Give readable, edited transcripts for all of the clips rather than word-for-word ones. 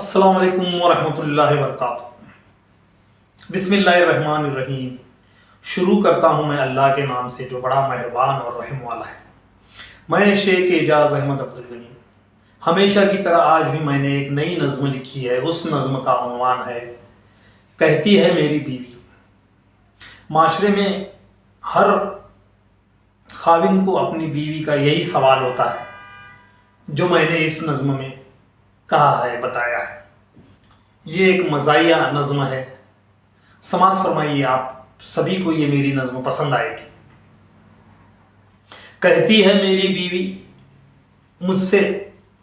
अस्सलाम वालेकुम वरहमतुल्लाहि वबरकातुहू। बिस्मिल्लाहिर्रहमानिर्रहीम। शुरू करता हूँ मैं अल्लाह के नाम से जो बड़ा मेहरबान और रहम वाला है। मैं शेख एजाज अहमद अब्दुल गनी। हमेशा की तरह आज भी मैंने एक नई नज़्म लिखी है। उस नज़्म का उन्वान है कहती है मेरी बीवी। माशरे में हर खाविंद को अपनी बीवी का यही सवाल होता है जो मैंने इस नज़्म में कहा है, बताया है। ये एक मज़ाहिया नज़्म है। समाज फरमाइए आप सभी को ये मेरी नज़्म पसंद आएगी। कहती है मेरी बीवी मुझसे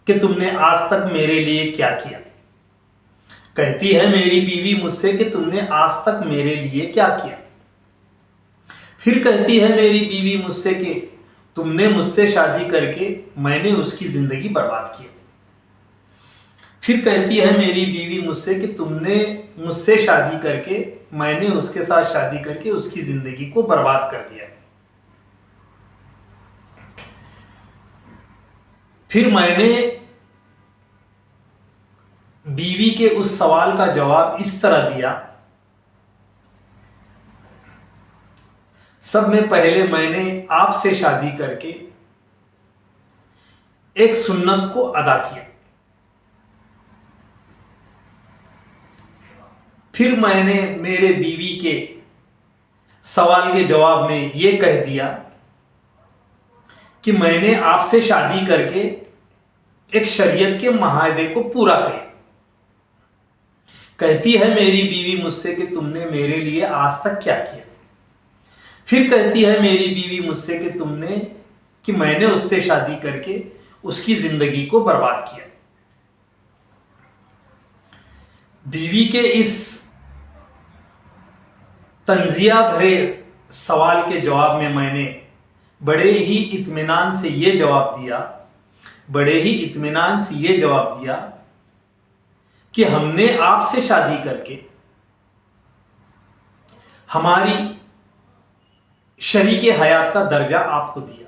कि तुमने आज तक मेरे लिए क्या किया। कहती है मेरी बीवी मुझसे कि तुमने आज तक मेरे लिए क्या किया। फिर कहती है मेरी बीवी मुझसे कि तुमने मुझसे शादी करके मैंने उसकी ज़िंदगी बर्बाद की। फिर कहती है मेरी बीवी मुझसे कि तुमने मुझसे शादी करके मैंने उसके साथ शादी करके उसकी जिंदगी को बर्बाद कर दिया। फिर मैंने बीवी के उस सवाल का जवाब इस तरह दिया, सब में पहले मैंने आपसे शादी करके एक सुन्नत को अदा किया। फिर मैंने मेरे बीवी के सवाल के जवाब में ये कह दिया कि मैंने आपसे शादी करके एक शरीयत के माहदे को पूरा किया। कहती है मेरी बीवी मुझसे कि तुमने मेरे लिए आज तक क्या किया। फिर कहती है मेरी बीवी मुझसे कि मैंने उससे शादी करके उसकी जिंदगी को बर्बाद किया। बीवी के इस तंजिया भरे सवाल के जवाब में मैंने बड़े ही इत्मीनान से ये जवाब दिया कि हमने आपसे शादी करके हमारी शरीके हयात का दर्जा आपको दिया।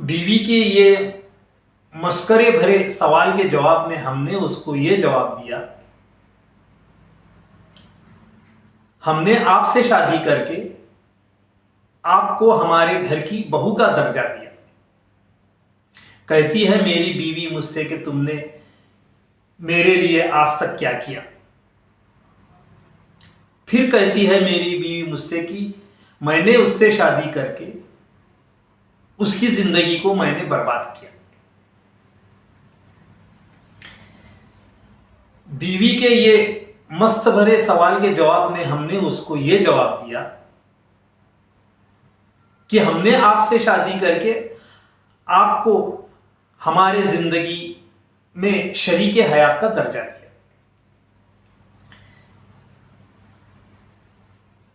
बीवी के ये मस्करे भरे सवाल के जवाब में हमने उसको ये जवाब दिया, हमने आपसे शादी करके आपको हमारे घर की बहू का दर्जा दिया। कहती है मेरी बीवी मुझसे कि तुमने मेरे लिए आज तक क्या किया। फिर कहती है मेरी बीवी मुझसे कि मैंने उससे शादी करके उसकी जिंदगी को मैंने बर्बाद किया। बीवी के ये मस्त भरे सवाल के जवाब में हमने उसको ये जवाब दिया कि हमने आपसे शादी करके आपको हमारे जिंदगी में शरीके हयात का दर्जा दिया।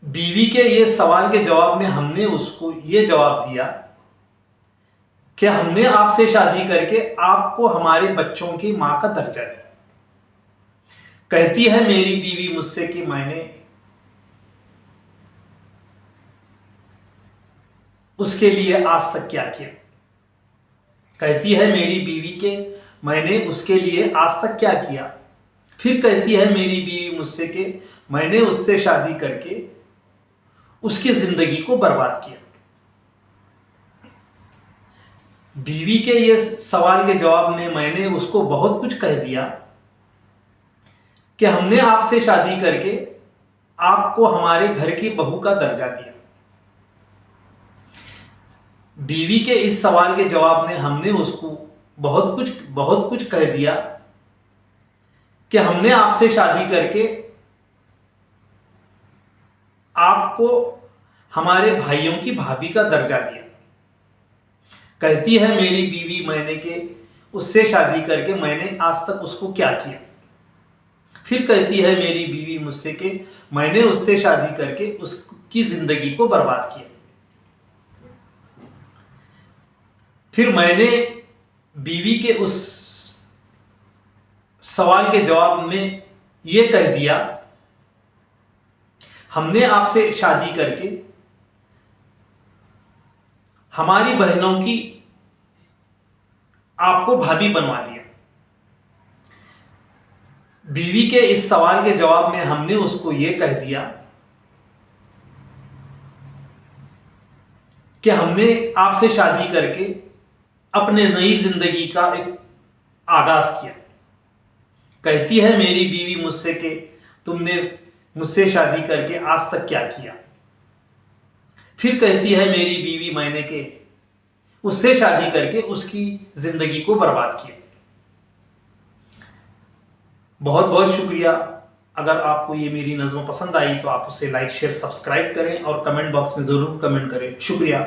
बीवी के ये सवाल के जवाब में हमने उसको ये जवाब दिया कि हमने आपसे शादी करके आपको हमारे बच्चों की मां का दर्जा दिया। कहती है मेरी बीवी मुझसे कि मैंने उसके लिए आज तक क्या किया। कहती है मेरी बीवी के मैंने उसके लिए आज तक क्या किया। फिर कहती है मेरी बीवी मुझसे कि मैंने उससे शादी करके उसकी जिंदगी को बर्बाद किया। बीवी के ये सवाल के जवाब में मैंने उसको बहुत कुछ कह दिया कि हमने आपसे शादी करके आपको हमारे घर की बहू का दर्जा दिया। बीवी के इस सवाल के जवाब में हमने उसको बहुत कुछ कह दिया कि हमने आपसे शादी करके आपको हमारे भाइयों की भाभी का दर्जा दिया। कहती है मेरी बीवी मैंने के उससे शादी करके मैंने आज तक उसको क्या किया। फिर कहती है मेरी बीवी मुझसे कि मैंने उससे शादी करके उसकी जिंदगी को बर्बाद किया। फिर मैंने बीवी के उस सवाल के जवाब में ये कह दिया, हमने आपसे शादी करके हमारी बहनों की आपको भाभी बनवा दिया। बीवी के इस सवाल के जवाब में हमने उसको ये कह दिया कि हमने आपसे शादी करके अपने नई जिंदगी का एक आगाज किया। कहती है मेरी बीवी मुझसे कि तुमने मुझसे शादी करके आज तक क्या किया। फिर कहती है मेरी बीवी मैंने के उससे शादी करके उसकी जिंदगी को बर्बाद किया। बहुत बहुत शुक्रिया। अगर आपको ये मेरी नज़्म पसंद आई तो आप उसे लाइक शेयर सब्सक्राइब करें और कमेंट बॉक्स में ज़रूर कमेंट करें। शुक्रिया।